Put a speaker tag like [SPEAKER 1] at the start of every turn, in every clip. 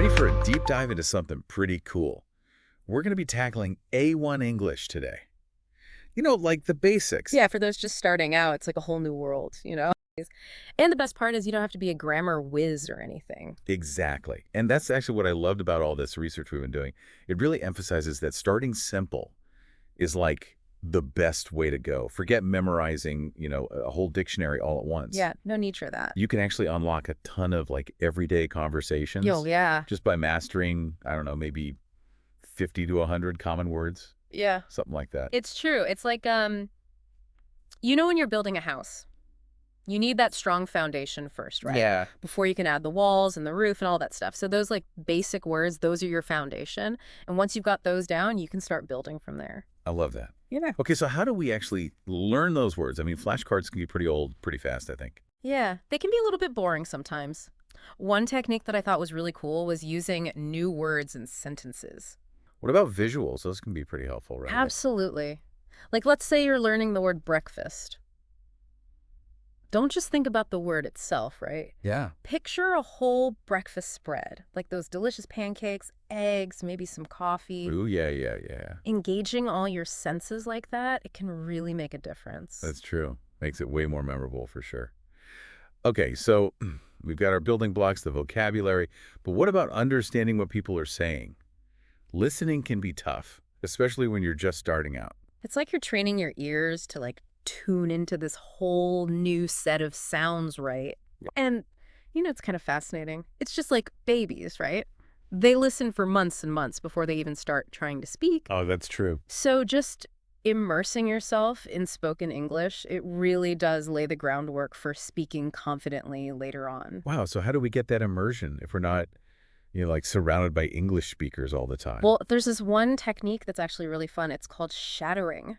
[SPEAKER 1] Ready for a deep dive into something pretty cool? We're going to be tackling A1 English today. You know, like the basics.
[SPEAKER 2] Yeah, for those just starting out, it's like a whole new world. And the best part is you don't have to be a grammar whiz or anything.
[SPEAKER 1] Exactly. And that's actually what I loved about all this research we've been doing. It really emphasizes that starting simple is like the best way to go. Forget memorizing, a whole dictionary all at once.
[SPEAKER 2] Yeah, no need for that.
[SPEAKER 1] You can actually unlock a ton of like everyday conversations
[SPEAKER 2] Yo, yeah.
[SPEAKER 1] just by mastering, I don't know, maybe 50 to 100 common words,
[SPEAKER 2] Yeah.
[SPEAKER 1] something like that.
[SPEAKER 2] It's true. It's like, when you're building a house, you need that strong foundation first, right?
[SPEAKER 1] Yeah.
[SPEAKER 2] Before you can add the walls and the roof and all that stuff. So those like basic words, those are your foundation. And once you've got those down, you can start building from there.
[SPEAKER 1] I love that.
[SPEAKER 2] Yeah.
[SPEAKER 1] Okay, so how do we actually learn those words? I mean, flashcards can be pretty old pretty fast, I think.
[SPEAKER 2] Yeah, they can be a little bit boring sometimes. One technique that I thought was really cool was using new words and sentences.
[SPEAKER 1] What about visuals? Those can be pretty helpful, right?
[SPEAKER 2] Absolutely. Like, let's say you're learning the word breakfast. Don't just think about the word itself, right?
[SPEAKER 1] Yeah.
[SPEAKER 2] Picture a whole breakfast spread, like those delicious pancakes, eggs, maybe some coffee.
[SPEAKER 1] Ooh, yeah.
[SPEAKER 2] Engaging all your senses like that, it can really make a difference.
[SPEAKER 1] That's true. Makes it way more memorable for sure. Okay, so we've got our building blocks, the vocabulary, but what about understanding what people are saying? Listening can be tough, especially when you're just starting out.
[SPEAKER 2] It's like you're training your ears to like tune into this whole new set of sounds, right? And, it's kind of fascinating. It's just like babies, right? They listen for months and months before they even start trying to speak.
[SPEAKER 1] Oh, that's true.
[SPEAKER 2] So just immersing yourself in spoken English, it really does lay the groundwork for speaking confidently later on.
[SPEAKER 1] Wow, so how do we get that immersion if we're not, like surrounded by English speakers all the time?
[SPEAKER 2] Well, there's this one technique that's actually really fun. It's called shadowing.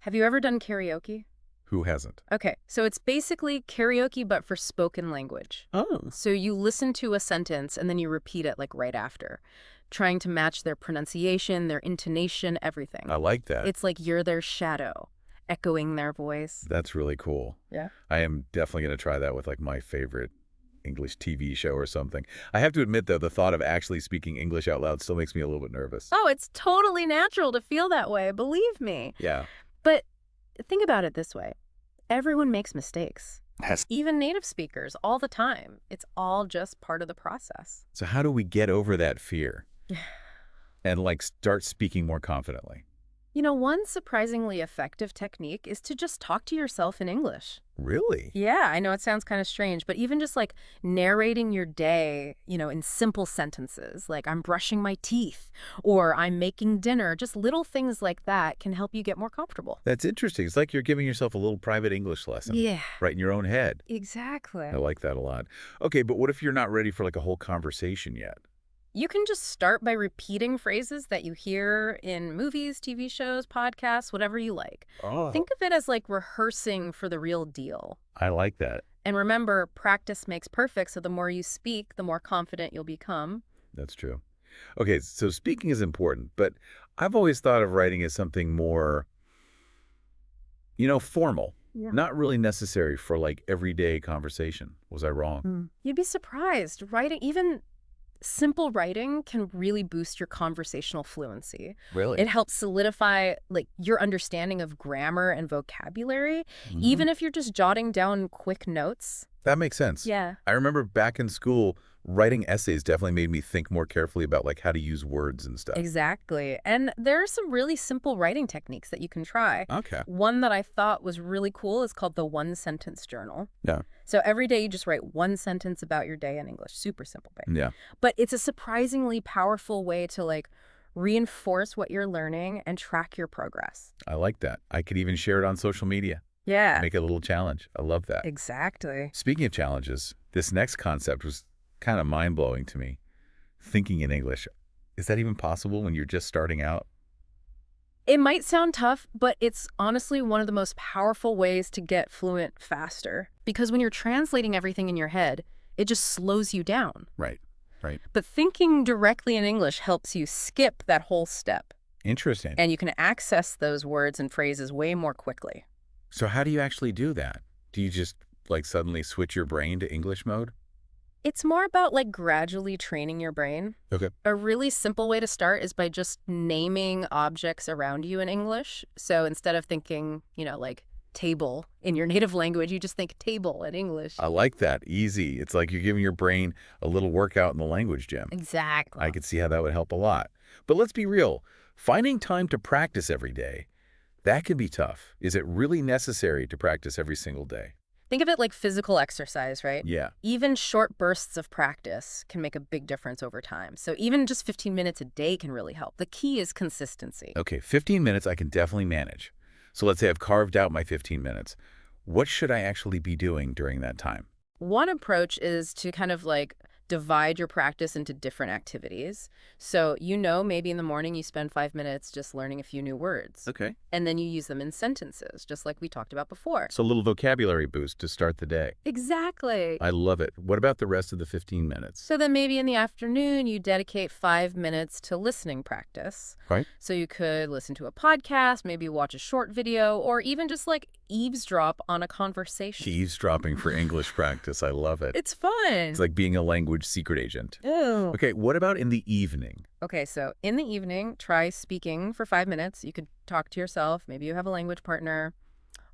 [SPEAKER 2] Have you ever done karaoke?
[SPEAKER 1] Who hasn't?
[SPEAKER 2] Okay, so it's basically karaoke but for spoken language.
[SPEAKER 1] Oh.
[SPEAKER 2] So you listen to a sentence and then you repeat it like right after, trying to match their pronunciation, their intonation, everything.
[SPEAKER 1] I like that.
[SPEAKER 2] It's like you're their shadow, echoing their voice.
[SPEAKER 1] That's really cool.
[SPEAKER 2] Yeah.
[SPEAKER 1] I am definitely going to try that with like my favorite English TV show or something. I have to admit, though, the thought of actually speaking English out loud still makes me a little bit nervous.
[SPEAKER 2] Oh, it's totally natural to feel that way, believe me.
[SPEAKER 1] Yeah.
[SPEAKER 2] But think about it this way. Everyone makes mistakes.
[SPEAKER 1] Yes.
[SPEAKER 2] Even native speakers, all the time. It's all just part of the process.
[SPEAKER 1] So how do we get over that fear and like start speaking more confidently?
[SPEAKER 2] One surprisingly effective technique is to just talk to yourself in English.
[SPEAKER 1] Really?
[SPEAKER 2] Yeah, I know it sounds kind of strange, but even just like narrating your day, in simple sentences, like I'm brushing my teeth or I'm making dinner, just little things like that can help you get more comfortable.
[SPEAKER 1] That's interesting. It's like you're giving yourself a little private English lesson.
[SPEAKER 2] Yeah.
[SPEAKER 1] Right in your own head.
[SPEAKER 2] Exactly.
[SPEAKER 1] I like that a lot. Okay, but what if you're not ready for like a whole conversation yet?
[SPEAKER 2] You can just start by repeating phrases that you hear in movies, TV shows, podcasts, whatever you like.
[SPEAKER 1] Oh.
[SPEAKER 2] Think of it as like rehearsing for the real deal.
[SPEAKER 1] I like that.
[SPEAKER 2] And remember, practice makes perfect, so the more you speak, the more confident you'll become.
[SPEAKER 1] That's true. Okay, so speaking is important, but I've always thought of writing as something more, formal.
[SPEAKER 2] Yeah.
[SPEAKER 1] Not really necessary for like everyday conversation. Was I wrong?
[SPEAKER 2] You'd be surprised. Even simple writing can really boost your conversational fluency.
[SPEAKER 1] Really?
[SPEAKER 2] It helps solidify like your understanding of grammar and vocabulary, even if you're just jotting down quick notes.
[SPEAKER 1] That makes sense.
[SPEAKER 2] Yeah.
[SPEAKER 1] I remember back in school, writing essays definitely made me think more carefully about like how to use words and stuff.
[SPEAKER 2] Exactly. And there are some really simple writing techniques that you can try.
[SPEAKER 1] Okay.
[SPEAKER 2] One that I thought was really cool is called the one-sentence journal.
[SPEAKER 1] Yeah.
[SPEAKER 2] So every day you just write one sentence about your day in English. Super simple, babe.
[SPEAKER 1] Yeah.
[SPEAKER 2] But it's a surprisingly powerful way to like reinforce what you're learning and track your progress.
[SPEAKER 1] I like that. I could even share it on social media.
[SPEAKER 2] Yeah.
[SPEAKER 1] Make it a little challenge. I love that.
[SPEAKER 2] Exactly.
[SPEAKER 1] Speaking of challenges, this next concept was kind of mind-blowing to me. Thinking in English. Is that even possible when you're just starting out?
[SPEAKER 2] It might sound tough, but it's honestly one of the most powerful ways to get fluent faster. Because when you're translating everything in your head, it just slows you down.
[SPEAKER 1] Right.
[SPEAKER 2] But thinking directly in English helps you skip that whole step.
[SPEAKER 1] Interesting.
[SPEAKER 2] And you can access those words and phrases way more quickly.
[SPEAKER 1] So how do you actually do that? Do you just like suddenly switch your brain to English mode?
[SPEAKER 2] It's more about like gradually training your brain.
[SPEAKER 1] Okay.
[SPEAKER 2] A really simple way to start is by just naming objects around you in English. So instead of thinking, like table in your native language, you just think table in English.
[SPEAKER 1] I like that. Easy. It's like you're giving your brain a little workout in the language gym.
[SPEAKER 2] Exactly.
[SPEAKER 1] I could see how that would help a lot. But let's be real. Finding time to practice every day, that can be tough. Is it really necessary to practice every single day?
[SPEAKER 2] Think of it like physical exercise, right?
[SPEAKER 1] Yeah.
[SPEAKER 2] Even short bursts of practice can make a big difference over time. So even just 15 minutes a day can really help. The key is consistency.
[SPEAKER 1] Okay, 15 minutes I can definitely manage. So let's say I've carved out my 15 minutes. What should I actually be doing during that time?
[SPEAKER 2] One approach is to kind of like divide your practice into different activities. So, maybe in the morning you spend 5 minutes just learning a few new words.
[SPEAKER 1] Okay.
[SPEAKER 2] And then you use them in sentences, just like we talked about before.
[SPEAKER 1] So a little vocabulary boost to start the day.
[SPEAKER 2] Exactly.
[SPEAKER 1] I love it. What about the rest of the 15 minutes?
[SPEAKER 2] So then maybe in the afternoon, you dedicate 5 minutes to listening practice.
[SPEAKER 1] Right.
[SPEAKER 2] So you could listen to a podcast, maybe watch a short video, or even just like eavesdrop on a conversation.
[SPEAKER 1] Eavesdropping for English practice. I love it.
[SPEAKER 2] It's fun.
[SPEAKER 1] It's like being a language secret agent.
[SPEAKER 2] Ew.
[SPEAKER 1] Okay, what about in the evening?
[SPEAKER 2] Okay, so in the evening, try speaking for 5 minutes. You could talk to yourself. Maybe you have a language partner,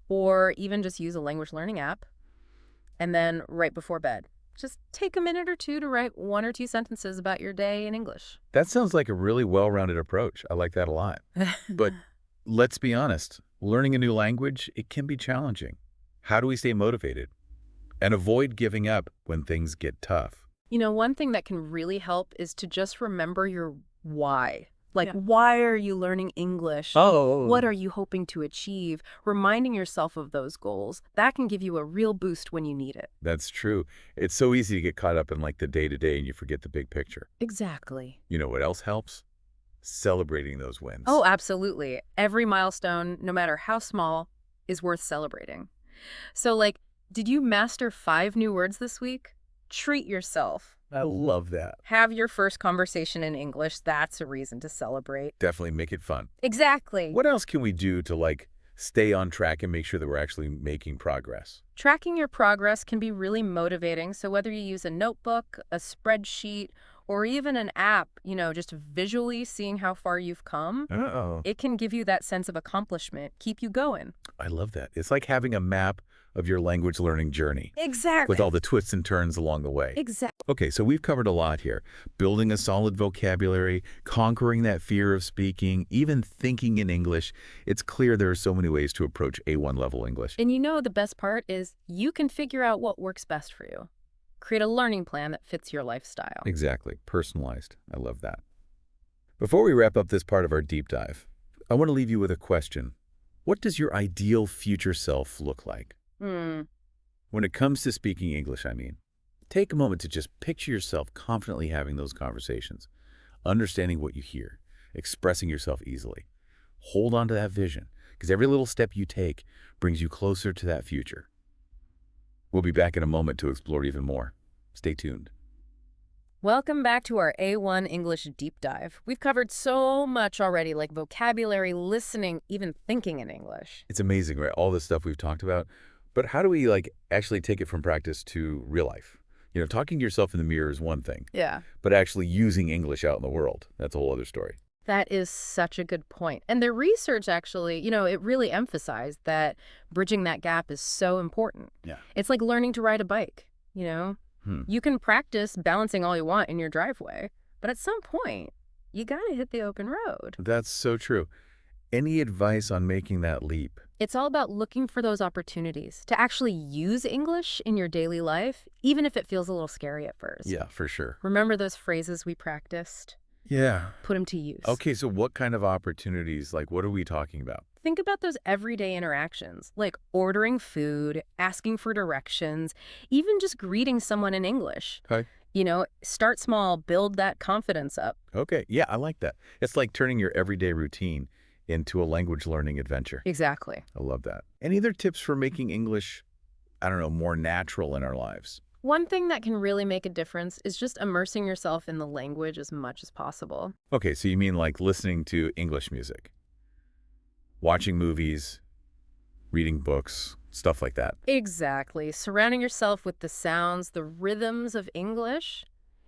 [SPEAKER 2] or even just use a language learning app. And then right before bed, just take a minute or two to write 1 or 2 sentences about your day in English.
[SPEAKER 1] That sounds like a really well-rounded approach. I like that a lot. But let's be honest, learning a new language, it can be challenging. How do we stay motivated and avoid giving up when things get tough?
[SPEAKER 2] One thing that can really help is to just remember your why. Like,
[SPEAKER 1] Yeah.
[SPEAKER 2] why are you learning English?
[SPEAKER 1] Oh.
[SPEAKER 2] What are you hoping to achieve? Reminding yourself of those goals, that can give you a real boost when you need it.
[SPEAKER 1] That's true. It's so easy to get caught up in like the day-to-day and you forget the big picture.
[SPEAKER 2] Exactly.
[SPEAKER 1] You know what else helps? Celebrating those wins.
[SPEAKER 2] Oh, absolutely. Every milestone, no matter how small, is worth celebrating. So, like, did you master 5 new words this week? Treat yourself.
[SPEAKER 1] I love that.
[SPEAKER 2] Have your first conversation in English. That's a reason to celebrate.
[SPEAKER 1] Definitely make it fun.
[SPEAKER 2] Exactly.
[SPEAKER 1] What else can we do to like stay on track and make sure that we're actually making progress?
[SPEAKER 2] Tracking your progress can be really motivating. So whether you use a notebook, a spreadsheet, or even an app, just visually seeing how far you've come, it can give you that sense of accomplishment, keep you going.
[SPEAKER 1] I love that. It's like having a map of your language learning journey
[SPEAKER 2] Exactly.
[SPEAKER 1] with all the twists and turns along the way.
[SPEAKER 2] Exactly.
[SPEAKER 1] Okay, so we've covered a lot here. Building a solid vocabulary, conquering that fear of speaking, even thinking in English. It's clear there are so many ways to approach A1 level English.
[SPEAKER 2] And the best part is you can figure out what works best for you. Create a learning plan that fits your lifestyle.
[SPEAKER 1] Exactly. Personalized. I love that. Before we wrap up this part of our deep dive, I want to leave you with a question. What does your ideal future self look like? When it comes to speaking English, I mean. Take a moment to just picture yourself confidently having those conversations, understanding what you hear, expressing yourself easily. Hold on to that vision, because every little step you take brings you closer to that future. We'll be back in a moment to explore even more. Stay tuned.
[SPEAKER 2] Welcome back to our A1 English deep dive. We've covered so much already, like vocabulary, listening, even thinking in English.
[SPEAKER 1] It's amazing, right? All this stuff we've talked about. But how do we actually take it from practice to real life? Talking to yourself in the mirror is one thing.
[SPEAKER 2] Yeah.
[SPEAKER 1] But actually using English out in the world, that's a whole other story.
[SPEAKER 2] That is such a good point. And the research actually, it really emphasized that bridging that gap is so important.
[SPEAKER 1] Yeah.
[SPEAKER 2] It's like learning to ride a bike, You can practice balancing all you want in your driveway, but at some point, you gotta hit the open road.
[SPEAKER 1] That's so true. Any advice on making that leap?
[SPEAKER 2] It's all about looking for those opportunities to actually use English in your daily life, even if it feels a little scary at first.
[SPEAKER 1] Yeah, for sure.
[SPEAKER 2] Remember those phrases we practiced?
[SPEAKER 1] Yeah.
[SPEAKER 2] Put them to use.
[SPEAKER 1] Okay, so what kind of opportunities, what are we talking about?
[SPEAKER 2] Think about those everyday interactions, like ordering food, asking for directions, even just greeting someone in English.
[SPEAKER 1] Okay.
[SPEAKER 2] Start small, build that confidence up.
[SPEAKER 1] Okay, yeah, I like that. It's like turning your everyday routine into a language learning adventure.
[SPEAKER 2] Exactly.
[SPEAKER 1] I love that. Any other tips for making English, more natural in our lives?
[SPEAKER 2] One thing that can really make a difference is just immersing yourself in the language as much as possible.
[SPEAKER 1] Okay, so you mean like listening to English music, watching movies, reading books, stuff like that.
[SPEAKER 2] Exactly. Surrounding yourself with the sounds, the rhythms of English,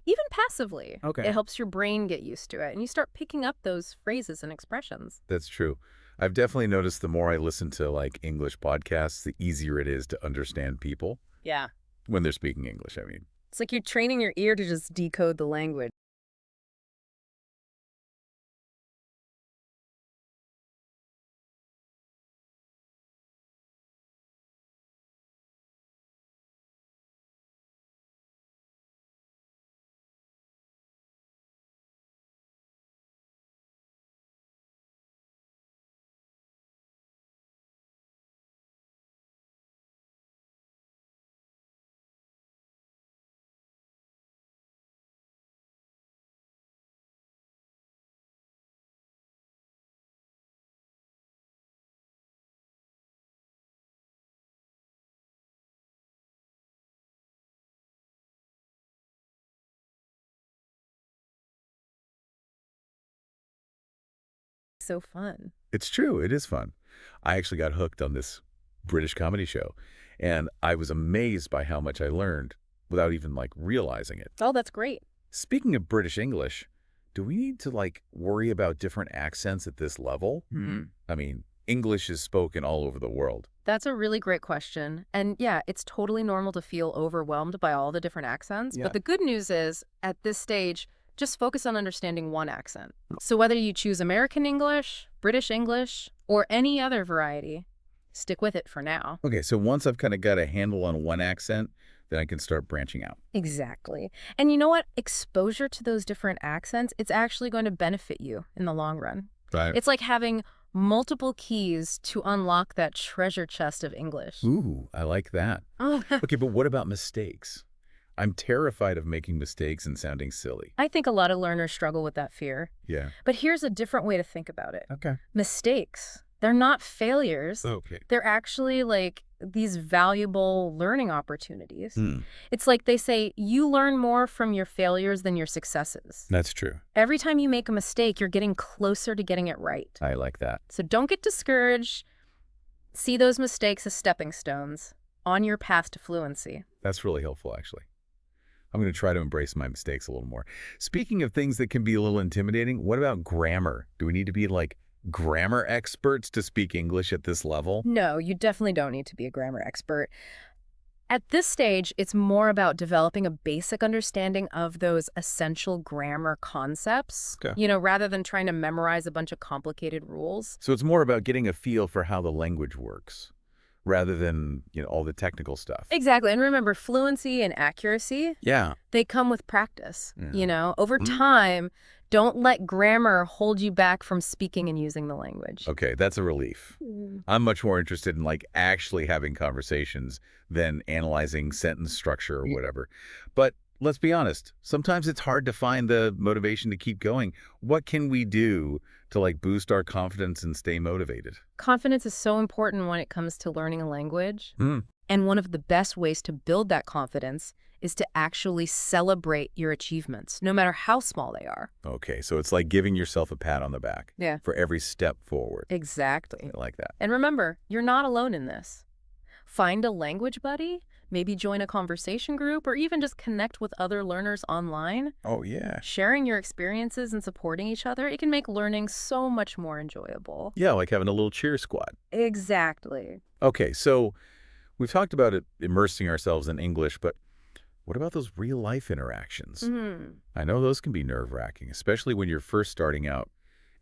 [SPEAKER 2] even passively.
[SPEAKER 1] Okay.
[SPEAKER 2] It helps your brain get used to it, and you start picking up those phrases and expressions.
[SPEAKER 1] That's true. I've definitely noticed the more I listen to like English podcasts, the easier it is to understand people
[SPEAKER 2] Yeah.
[SPEAKER 1] when they're speaking English, I mean.
[SPEAKER 2] It's like you're training your ear to just decode the language. So fun.
[SPEAKER 1] It's true. It is fun. I actually got hooked on this British comedy show, and I was amazed by how much I learned without even like realizing it.
[SPEAKER 2] Oh, that's great.
[SPEAKER 1] Speaking of British English, do we need to like worry about different accents at this level? I mean, English is spoken all over the world.
[SPEAKER 2] That's a really great question. And yeah, it's totally normal to feel overwhelmed by all the different accents.
[SPEAKER 1] Yeah.
[SPEAKER 2] But the good news is, at this stage, just focus on understanding one accent. So whether you choose American English, British English, or any other variety, stick with it for now.
[SPEAKER 1] Okay, so once I've kind of got a handle on one accent, then I can start branching out.
[SPEAKER 2] Exactly. And you know what? Exposure to those different accents, it's actually going to benefit you in the long run.
[SPEAKER 1] Right.
[SPEAKER 2] It's like having multiple keys to unlock that treasure chest of English.
[SPEAKER 1] Ooh, I like that. Okay, but what about mistakes? I'm terrified of making mistakes and sounding silly.
[SPEAKER 2] I think a lot of learners struggle with that fear.
[SPEAKER 1] Yeah.
[SPEAKER 2] But here's a different way to think about it.
[SPEAKER 1] Okay.
[SPEAKER 2] Mistakes, they're not failures.
[SPEAKER 1] Okay.
[SPEAKER 2] They're actually like these valuable learning opportunities.
[SPEAKER 1] Hmm.
[SPEAKER 2] It's like they say, you learn more from your failures than your successes.
[SPEAKER 1] That's true.
[SPEAKER 2] Every time you make a mistake, you're getting closer to getting it right.
[SPEAKER 1] I like that.
[SPEAKER 2] So don't get discouraged. See those mistakes as stepping stones on your path to fluency.
[SPEAKER 1] That's really helpful, actually. I'm going to try to embrace my mistakes a little more. Speaking of things that can be a little intimidating, what about grammar? Do we need to be like grammar experts to speak English at this level?
[SPEAKER 2] No, you definitely don't need to be a grammar expert. At this stage, it's more about developing a basic understanding of those essential grammar concepts,
[SPEAKER 1] Okay.
[SPEAKER 2] rather than trying to memorize a bunch of complicated rules.
[SPEAKER 1] So it's more about getting a feel for how the language works rather than, all the technical stuff.
[SPEAKER 2] Exactly. And remember, fluency and accuracy,
[SPEAKER 1] Yeah.
[SPEAKER 2] they come with practice.
[SPEAKER 1] Yeah.
[SPEAKER 2] Over time, don't let grammar hold you back from speaking and using the language.
[SPEAKER 1] Okay, that's a relief. I'm much more interested in like actually having conversations than analyzing sentence structure or whatever. But let's be honest, sometimes it's hard to find the motivation to keep going. What can we do to like boost our confidence and stay motivated?
[SPEAKER 2] Confidence is so important when it comes to learning a language. And one of the best ways to build that confidence is to actually celebrate your achievements, no matter how small they are.
[SPEAKER 1] Okay, so it's like giving yourself a pat on the back
[SPEAKER 2] Yeah.
[SPEAKER 1] for every step forward.
[SPEAKER 2] Exactly.
[SPEAKER 1] I like that.
[SPEAKER 2] And remember, you're not alone in this. Find a language buddy, maybe join a conversation group, or even just connect with other learners online.
[SPEAKER 1] Oh, yeah.
[SPEAKER 2] Sharing your experiences and supporting each other, it can make learning so much more enjoyable.
[SPEAKER 1] Yeah, like having a little cheer squad.
[SPEAKER 2] Exactly.
[SPEAKER 1] Okay, so we've talked about it immersing ourselves in English, but what about those real-life interactions? I know those can be nerve-wracking, especially when you're first starting out.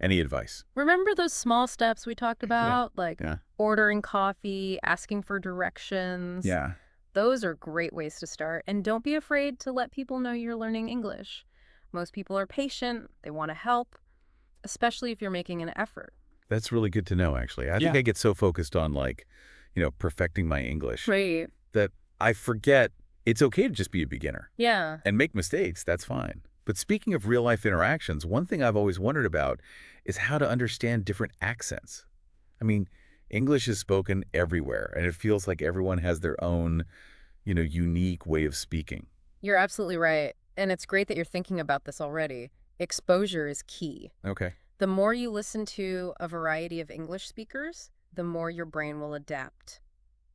[SPEAKER 1] Any advice?
[SPEAKER 2] Remember those small steps we talked about, like
[SPEAKER 1] Yeah.
[SPEAKER 2] ordering coffee, asking for directions?
[SPEAKER 1] Yeah.
[SPEAKER 2] Those are great ways to start. And don't be afraid to let people know you're learning English. Most people are patient. They want to help, especially if you're making an effort.
[SPEAKER 1] That's really good to know, actually. I think I get so focused on, like, perfecting my English
[SPEAKER 2] Right.
[SPEAKER 1] that I forget it's okay to just be a beginner
[SPEAKER 2] Yeah.
[SPEAKER 1] and make mistakes. That's fine. But speaking of real-life interactions, one thing I've always wondered about is how to understand different accents. I mean, English is spoken everywhere, and it feels like everyone has their own, unique way of speaking.
[SPEAKER 2] You're absolutely right. And it's great that you're thinking about this already. Exposure is key.
[SPEAKER 1] Okay.
[SPEAKER 2] The more you listen to a variety of English speakers, the more your brain will adapt.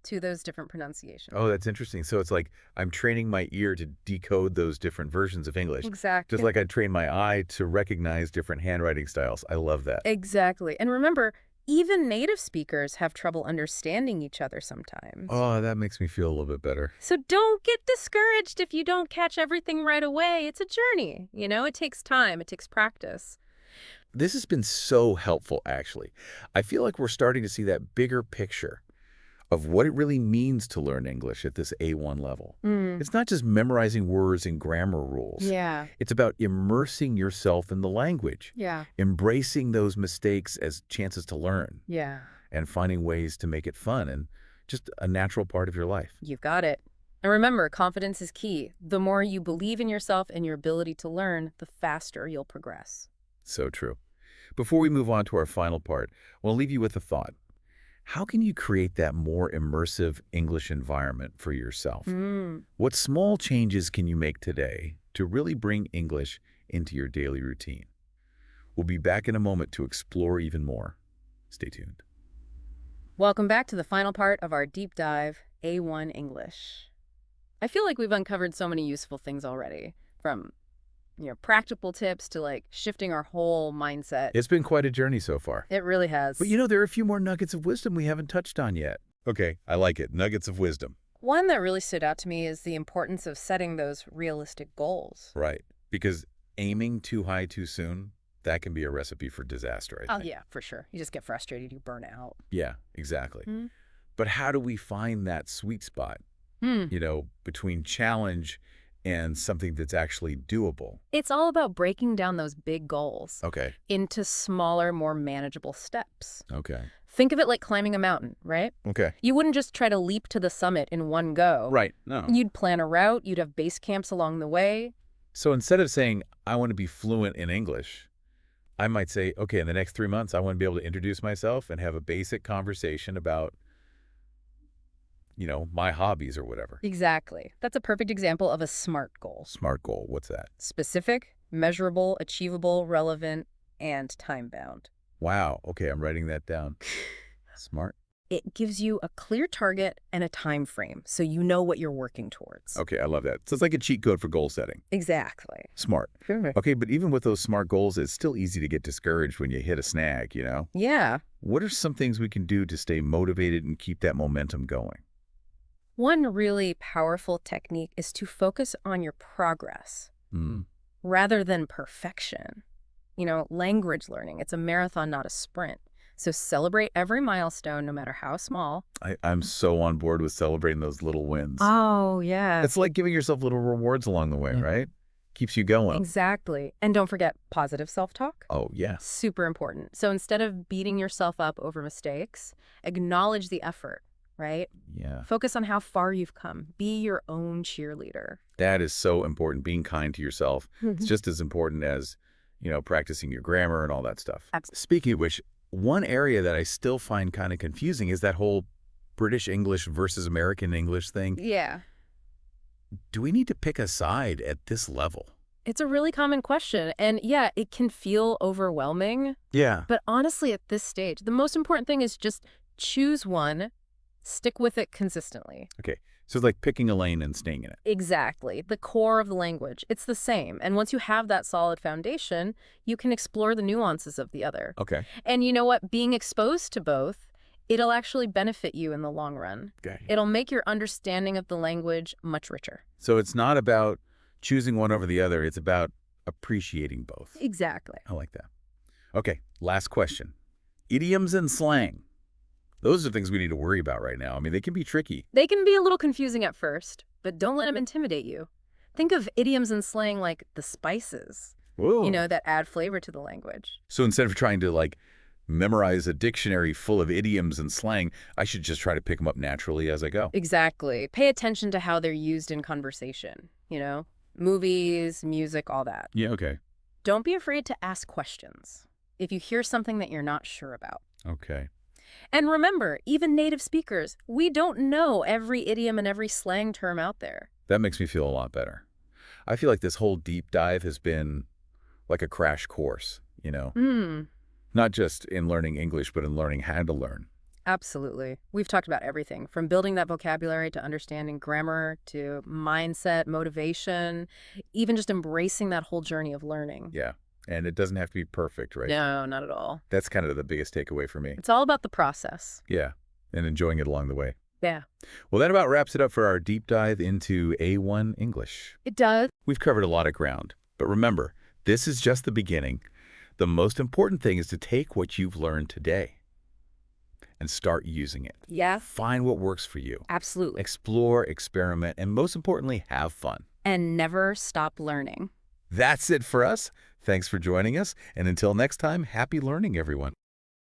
[SPEAKER 2] to those different pronunciations.
[SPEAKER 1] Oh, that's interesting. So it's like I'm training my ear to decode those different versions of English. Just
[SPEAKER 2] Exactly.
[SPEAKER 1] like I train my eye to recognize different handwriting styles. I love that.
[SPEAKER 2] Exactly. And remember, even native speakers have trouble understanding each other sometimes.
[SPEAKER 1] Oh, that makes me feel a little bit better.
[SPEAKER 2] So don't get discouraged if you don't catch everything right away. It's a journey. It takes time. It takes practice.
[SPEAKER 1] This has been so helpful, actually. I feel like we're starting to see that bigger picture of what it really means to learn English at this A1 level.
[SPEAKER 2] Mm.
[SPEAKER 1] It's not just memorizing words and grammar rules.
[SPEAKER 2] Yeah.
[SPEAKER 1] It's about immersing yourself in the language,
[SPEAKER 2] Yeah.
[SPEAKER 1] embracing those mistakes as chances to learn,
[SPEAKER 2] Yeah.
[SPEAKER 1] and finding ways to make it fun and just a natural part of your life.
[SPEAKER 2] You've got it. And remember, confidence is key. The more you believe in yourself and your ability to learn, the faster you'll progress.
[SPEAKER 1] So true. Before we move on to our final part, we'll leave you with a thought. How can you create that more immersive English environment for yourself? What small changes can you make today to really bring English into your daily routine? We'll be back in a moment to explore even more. Stay tuned.
[SPEAKER 2] Welcome back to the final part of our deep dive, A1 English. I feel like we've uncovered so many useful things already, from practical tips to shifting our whole mindset.
[SPEAKER 1] It's been quite a journey so far.
[SPEAKER 2] It really has.
[SPEAKER 1] But there are a few more nuggets of wisdom we haven't touched on yet. Okay, I like it. Nuggets of wisdom.
[SPEAKER 2] One that really stood out to me is the importance of setting those realistic goals.
[SPEAKER 1] Right. Because aiming too high too soon, that can be a recipe for disaster, I think.
[SPEAKER 2] Oh, yeah, for sure. You just get frustrated, you burn out.
[SPEAKER 1] Yeah, exactly. But how do we find that sweet spot, between challenge and something that's actually doable?
[SPEAKER 2] It's all about breaking down those big goals
[SPEAKER 1] Okay.
[SPEAKER 2] into smaller, more manageable steps.
[SPEAKER 1] Okay.
[SPEAKER 2] Think of it like climbing a mountain, right?
[SPEAKER 1] Okay.
[SPEAKER 2] You wouldn't just try to leap to the summit in one go.
[SPEAKER 1] Right. No.
[SPEAKER 2] You'd plan a route, you'd have base camps along the way.
[SPEAKER 1] So instead of saying, I want to be fluent in English, I might say, okay, in the next 3 months, I want to be able to introduce myself and have a basic conversation about, my hobbies or whatever.
[SPEAKER 2] Exactly. That's a perfect example of a SMART goal.
[SPEAKER 1] SMART goal. What's that?
[SPEAKER 2] Specific, measurable, achievable, relevant, and time-bound.
[SPEAKER 1] Wow. Okay, I'm writing that down. SMART.
[SPEAKER 2] It gives you a clear target and a time frame, so you know what you're working towards.
[SPEAKER 1] Okay, I love that. So it's like a cheat code for goal setting.
[SPEAKER 2] Exactly.
[SPEAKER 1] SMART.
[SPEAKER 2] Sure.
[SPEAKER 1] Okay, but even with those SMART goals, it's still easy to get discouraged when you hit a snag,
[SPEAKER 2] Yeah.
[SPEAKER 1] What are some things we can do to stay motivated and keep that momentum going?
[SPEAKER 2] One really powerful technique is to focus on your progress rather than perfection. Language learning, it's a marathon, not a sprint. So celebrate every milestone, no matter how small.
[SPEAKER 1] I'm so on board with celebrating those little wins.
[SPEAKER 2] Oh, yeah.
[SPEAKER 1] It's like giving yourself little rewards along the way, right? Keeps you going.
[SPEAKER 2] Exactly. And don't forget positive self-talk.
[SPEAKER 1] Oh, yeah.
[SPEAKER 2] Super important. So instead of beating yourself up over mistakes, acknowledge the effort, right?
[SPEAKER 1] Yeah.
[SPEAKER 2] Focus on how far you've come. Be your own cheerleader.
[SPEAKER 1] That is so important. Being kind to yourself. It's just as important as, practicing your grammar and all that stuff.
[SPEAKER 2] Absolutely.
[SPEAKER 1] Speaking of which, one area that I still find kind of confusing is that whole British English versus American English thing.
[SPEAKER 2] Yeah.
[SPEAKER 1] Do we need to pick a side at this level?
[SPEAKER 2] It's a really common question. And yeah, it can feel overwhelming.
[SPEAKER 1] Yeah.
[SPEAKER 2] But honestly, at this stage, the most important thing is just choose one, stick with it consistently.
[SPEAKER 1] Okay. So it's like picking a lane and staying in it.
[SPEAKER 2] Exactly. The core of the language. It's the same. And once you have that solid foundation, you can explore the nuances of the other.
[SPEAKER 1] Okay.
[SPEAKER 2] And you know what? Being exposed to both, it'll actually benefit you in the long run.
[SPEAKER 1] Okay.
[SPEAKER 2] It'll make your understanding of the language much richer.
[SPEAKER 1] So it's not about choosing one over the other. It's about appreciating both.
[SPEAKER 2] Exactly.
[SPEAKER 1] I like that. Okay. Last question. Idioms and slang. Those are things we need to worry about right now. I mean, they can be tricky.
[SPEAKER 2] They can be a little confusing at first, but don't let them intimidate you. Think of idioms and slang like the spices,
[SPEAKER 1] Whoa.
[SPEAKER 2] that add flavor to the language.
[SPEAKER 1] So instead of trying to memorize a dictionary full of idioms and slang, I should just try to pick them up naturally as I go.
[SPEAKER 2] Exactly. Pay attention to how they're used in conversation, movies, music, all that.
[SPEAKER 1] Yeah, okay.
[SPEAKER 2] Don't be afraid to ask questions if you hear something that you're not sure about.
[SPEAKER 1] Okay.
[SPEAKER 2] And remember, even native speakers, we don't know every idiom and every slang term out there.
[SPEAKER 1] That makes me feel a lot better. I feel like this whole deep dive has been like a crash course, Not just in learning English, but in learning how to learn.
[SPEAKER 2] Absolutely. We've talked about everything from building that vocabulary to understanding grammar to mindset, motivation, even just embracing that whole journey of learning.
[SPEAKER 1] Yeah. And it doesn't have to be perfect, right?
[SPEAKER 2] No, not at all.
[SPEAKER 1] That's kind of the biggest takeaway for me.
[SPEAKER 2] It's all about the process.
[SPEAKER 1] Yeah. And enjoying it along the way.
[SPEAKER 2] Yeah,
[SPEAKER 1] Well, that about wraps it up for our deep dive into A1 English.
[SPEAKER 2] it does.
[SPEAKER 1] We've covered a lot of ground. But remember, this is just the beginning. The most important thing is to take what you've learned today and start using it.
[SPEAKER 2] Yeah,
[SPEAKER 1] Find what works for you.
[SPEAKER 2] absolutely.
[SPEAKER 1] Explore, experiment, and most importantly, have fun.
[SPEAKER 2] And never stop learning.
[SPEAKER 1] That's it for us. Thanks for joining us. And until next time, happy learning, everyone.